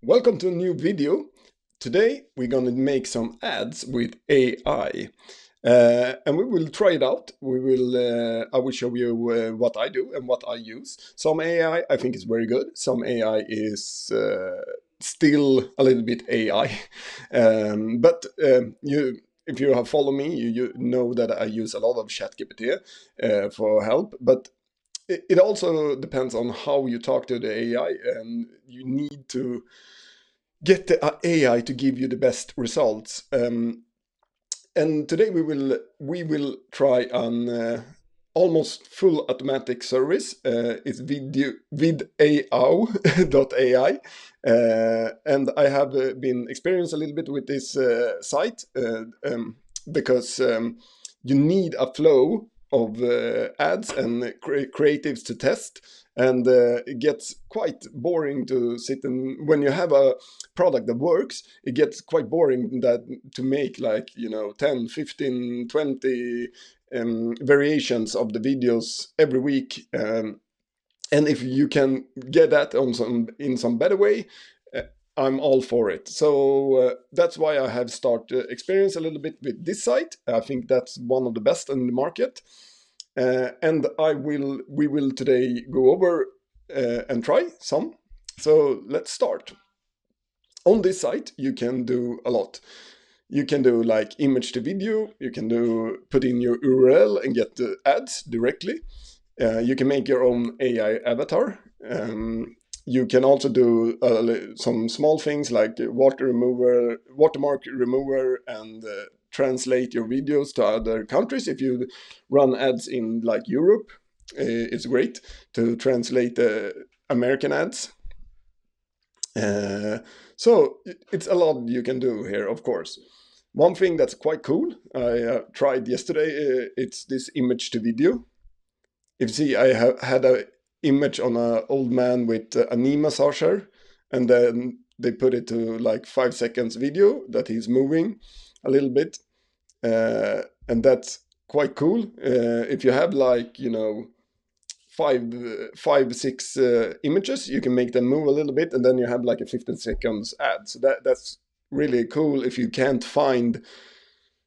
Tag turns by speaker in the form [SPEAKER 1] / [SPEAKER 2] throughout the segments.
[SPEAKER 1] Welcome to a new video. Today we're going to make some ads with AI, and we will try it out. I will show you what I do and what I use. Some AI I think is very good. Some AI is still a little bit AI, but if you have followed me, you know that I use a lot of ChatGPT for help, but it also depends on how you talk to the AI, and you need to get the AI to give you the best results. And today we will try an almost full automatic service. It's Videau.ai, and I have been experienced a little bit with this site because you need a flow of ads and creatives to test, and it gets quite boring to sit and when you have a product that works, it gets quite boring that to make, like, 10, 15, 20 variations of the videos every week. And if you can get that in some better way, I'm all for it. So that's why I have started experience a little bit with this site. I think that's one of the best in the market. And we will today go over and try some. So let's start. On this site, you can do a lot. You can do like image to video. You can put in your URL and get the ads directly. You can make your own AI avatar. You can also do some small things like watermark remover, and translate your videos to other countries. If you run ads in like Europe, it's great to translate American ads. So it's a lot you can do here, of course. One thing that's quite cool, I tried yesterday, it's this image to video. If you see, I had an image on an old man with a knee massager, and then they put it to like 5 seconds video that he's moving a little bit. And that's quite cool. If you have like, five, six images, you can make them move a little bit, and then you have like a 15 seconds ad. So that's really cool if you can't find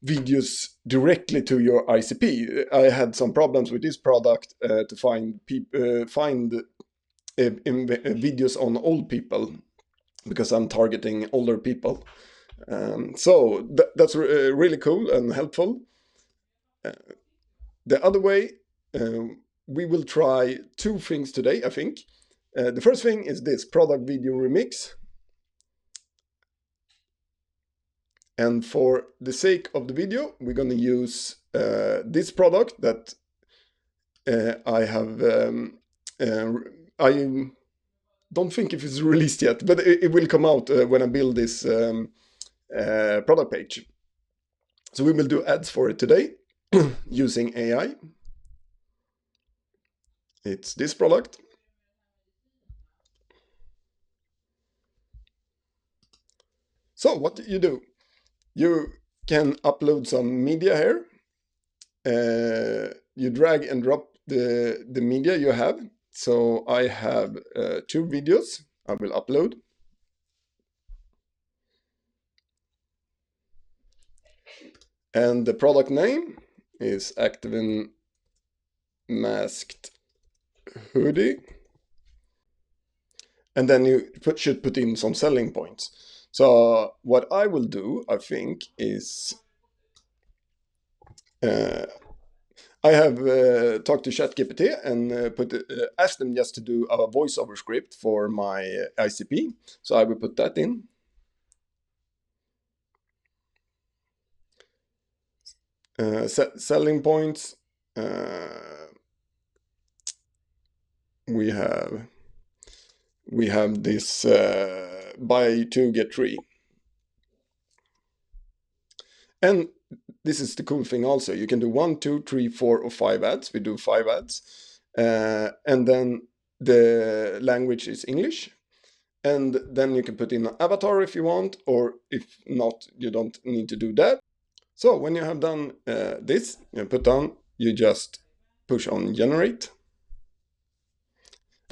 [SPEAKER 1] videos directly to your ICP. I had some problems with this product to find videos on old people, because I'm targeting older people. So that's really cool and helpful. The other way, we will try two things today, I think. The first thing is this product video remix. And for the sake of the video, we're going to use this product that I have. I don't think if it's released yet, but it will come out when I build this product page. So we will do ads for it today using AI. It's this product. So what do? You can upload some media here. You drag and drop the media you have. So I have 2 videos I will upload. And the product name is Activin Masked Hoodie. And then you should put in some selling points. So what I will do, I think, is I have talked to ChatGPT and asked them just to do a voiceover script for my ICP. So I will put that in. Selling points. We have this buy 2 get 3. And this is the cool thing also. You can do 1, 2, 3, 4, or 5 ads. We do 5 ads. And then the language is English. And then you can put in an avatar if you want, or if not, you don't need to do that. So when you have done this, you just push on generate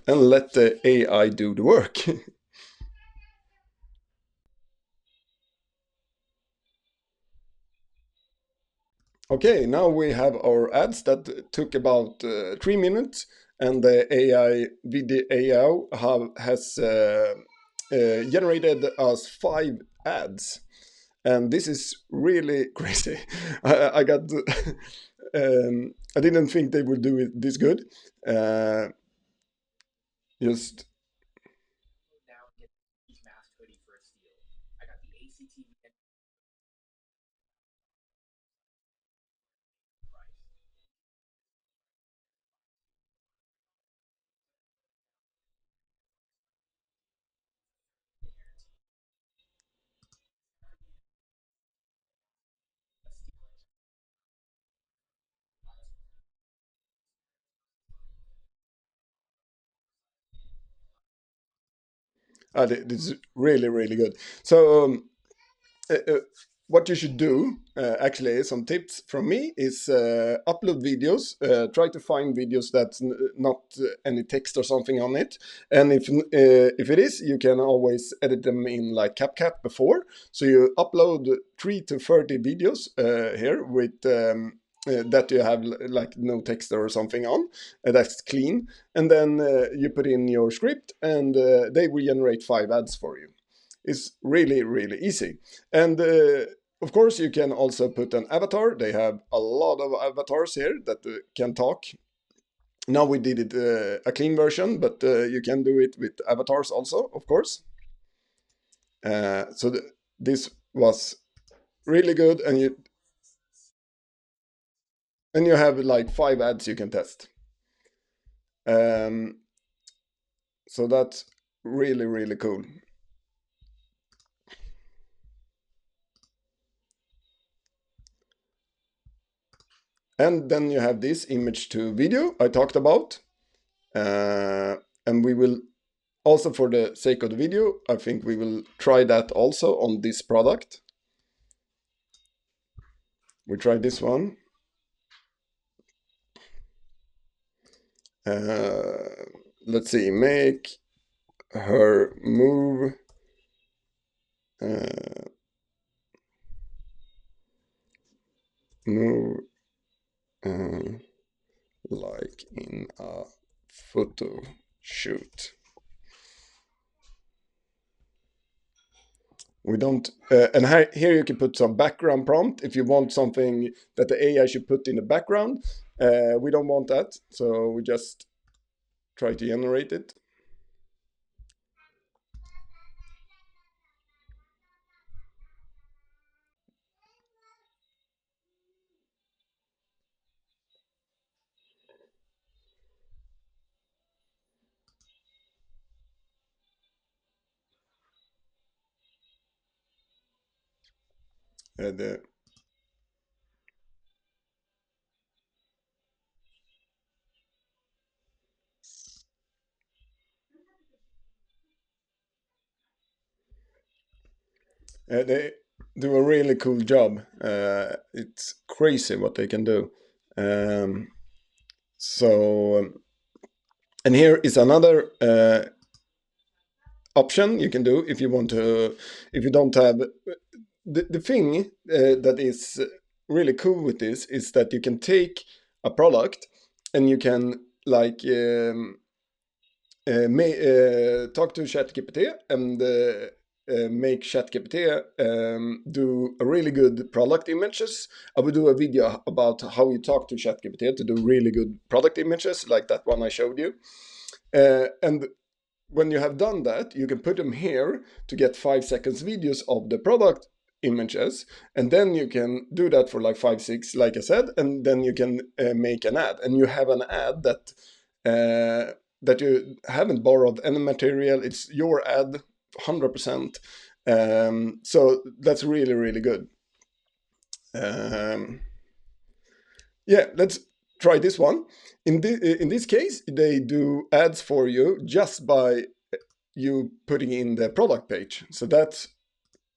[SPEAKER 1] and let the AI do the work. Okay, now we have our ads that took about 3 minutes, and the AI Videau has generated us 5 ads, and this is really crazy. I got I didn't think they would do it this good. Uh, just this is really really good. So. Uh, uh, what you should do, actually, some tips from me is upload videos. Try to find videos that's not any text or something on it. And if it is, you can always edit them in like CapCut before. So you upload 3 to 30 videos here with. That you have like no text or something on, that's clean, and then you put in your script, and they will generate 5 ads for you. It's really, really easy. And of course, you can also put an avatar. They have a lot of avatars here that can talk. Now we did it a clean version, but you can do it with avatars also, of course. So this was really good, and you have like 5 ads you can test. Um, so that's really, really cool. And then you have this image to video I talked about. And we will also, for the sake of the video, I think we will try that also on this product. We try this one. Let's see, make her move uh, move uh, like in a photo shoot. We don't, and here you can put some background prompt if you want something that the AI should put in the background. We don't want that, so we just try to generate it. The They do a really cool job. It's crazy what they can do. Um, so, and here is another option you can do if you want to, if you don't have. The thing that is really cool with this is that you can take a product and you can like talk to ChatGPT and make ChatGPT do a really good product images. I will do a video about how you talk to ChatGPT to do really good product images, like that one I showed you. And when you have done that, you can put them here to get 5 seconds videos of the product images, and then you can do that for like 5 6 like I said, and then you can make an ad, and you have an ad that that you haven't borrowed any material. It's your ad 100%. So that's really really good. um, yeah, let's try this one. In this case, they do ads for you just by you putting in the product page. So that's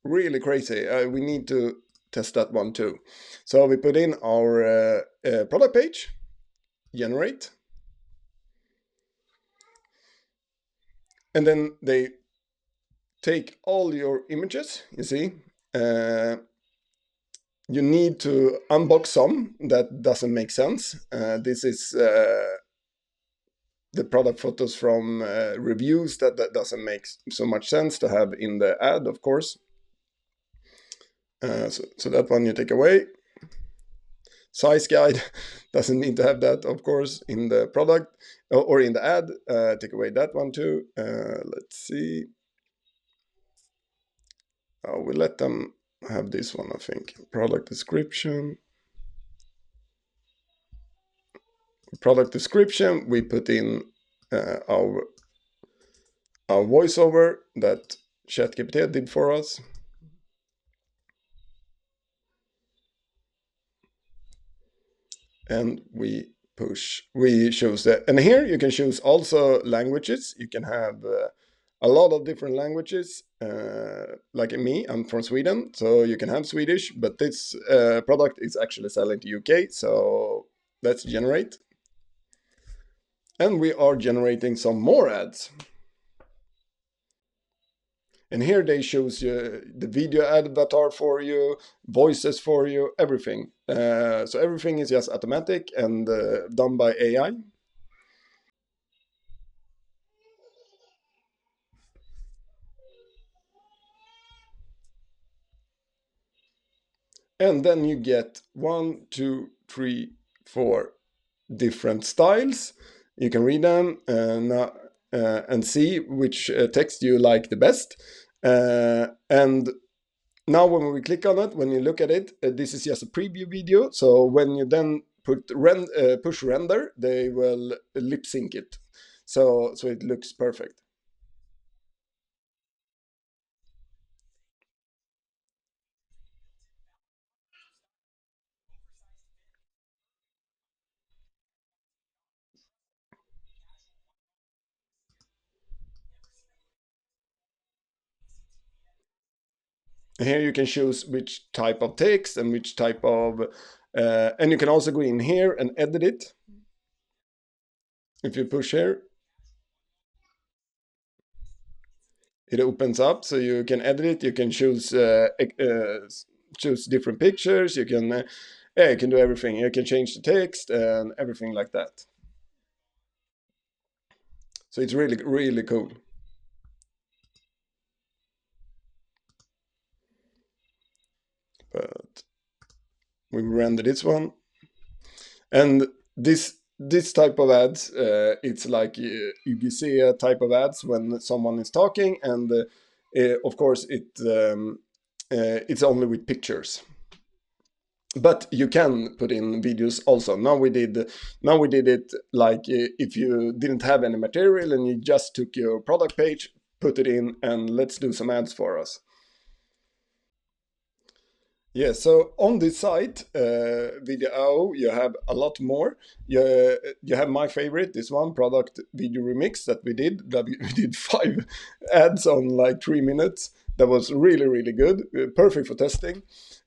[SPEAKER 1] really crazy. We need to test that one too. So we put in our product page, generate, and then they take all your images, you see, uh, you need to unbox some that doesn't make sense. This is the product photos from reviews that doesn't make so much sense to have in the ad, of course. So that one you take away. Size guide doesn't need to have that, of course, in the product or in the ad. Take away that one too. Let's see. We let them have this one, I think. Product description. Product description, we put in our voiceover that ChatGPT did for us. And we choose that. And here you can choose also languages. You can have a lot of different languages. Like me, I'm from Sweden, so you can have Swedish, but this product is actually selling to UK. So let's generate. And we are generating some more ads. And here they choose the video avatar for you, voices for you, everything. So everything is just automatic and done by AI. And then you get 1, 2, 3, 4 different styles. You can read them and see which text you like the best. And now when we click on it, when you look at it, this is just a preview video. So when you then push render, they will lip sync it. So it looks perfect. Here you can choose which type of text and which type of, and you can also go in here and edit it. If you push here, it opens up, so you can edit it. You can choose different pictures. You can you can do everything. You can change the text and everything like that. So it's really really cool. But we render this one, and this type of ads, it's like you see a type of ads when someone is talking, and of course it's only with pictures. But you can put in videos also. Now we did it like if you didn't have any material and you just took your product page, put it in, and let's do some ads for us. Yeah, so on this site, Videau, you have a lot more. You have my favorite, this one, product video remix that we did. That we did 5 ads on like 3 minutes. That was really, really good. Perfect for testing.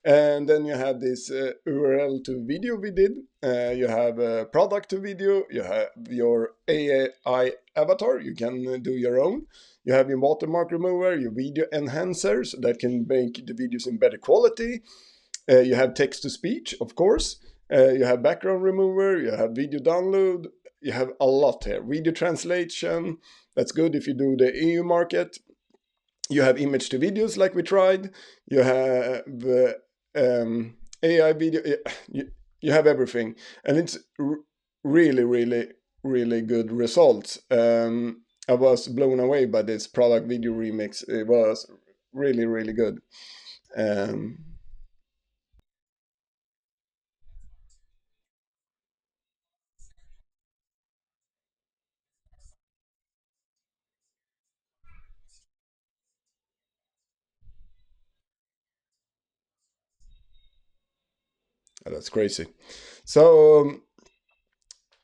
[SPEAKER 1] And then you have this URL to video we did. You have product to video. You have your AI avatar. You can do your own. You have your watermark remover, your video enhancers that can make the videos in better quality. You have text to speech, of course. You have background remover. You have video download. You have a lot here. Video translation. That's good if you do the EU market. You have image to videos like we tried. You have AI video. You have everything. And it's really, really, really good results. I was blown away by this product video remix. It was really, really good. That's crazy. So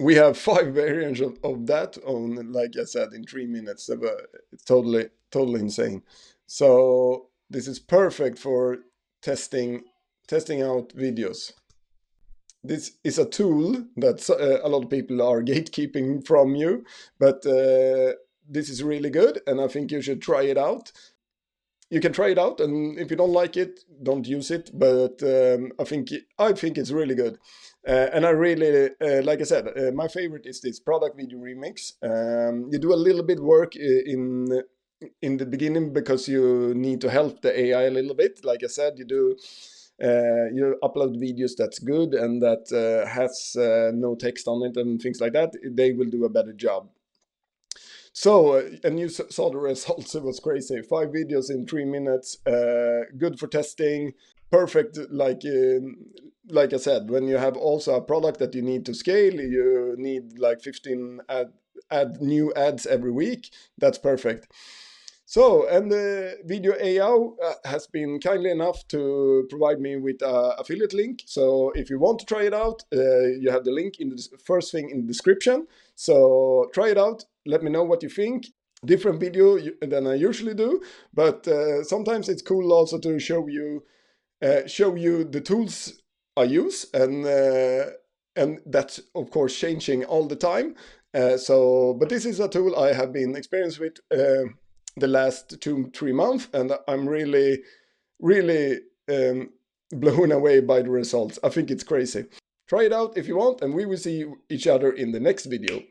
[SPEAKER 1] we have 5 variants of that on, like I said, in 3 minutes. It's totally insane. So this is perfect for testing out videos. This is a tool that a lot of people are gatekeeping from you, but this is really good, and I think you should try it out. you can try it out, and if you don't like it, don't use it. But I think it's really good, and I really like I said, my favorite is this product video remix. You do a little bit work in the beginning because you need to help the AI a little bit. Like I said, you upload videos that's good and that has no text on it and things like that. They will do a better job. So, and you saw the results. It was crazy. 5 videos in 3 minutes. Good for testing. Perfect. Like I said, when you have also a product that you need to scale, you need like 15 add new ads every week. That's perfect. So, and the Video AI has been kindly enough to provide me with an affiliate link. So if you want to try it out, you have the link in the first thing in the description. So try it out. Let me know what you think. Different video than I usually do, but sometimes it's cool also to show you the tools I use, and that's of course changing all the time. But this is a tool I have been experienced with the last 2-3 months, and I'm really, really blown away by the results. I think it's crazy. Try it out if you want, and we will see each other in the next video.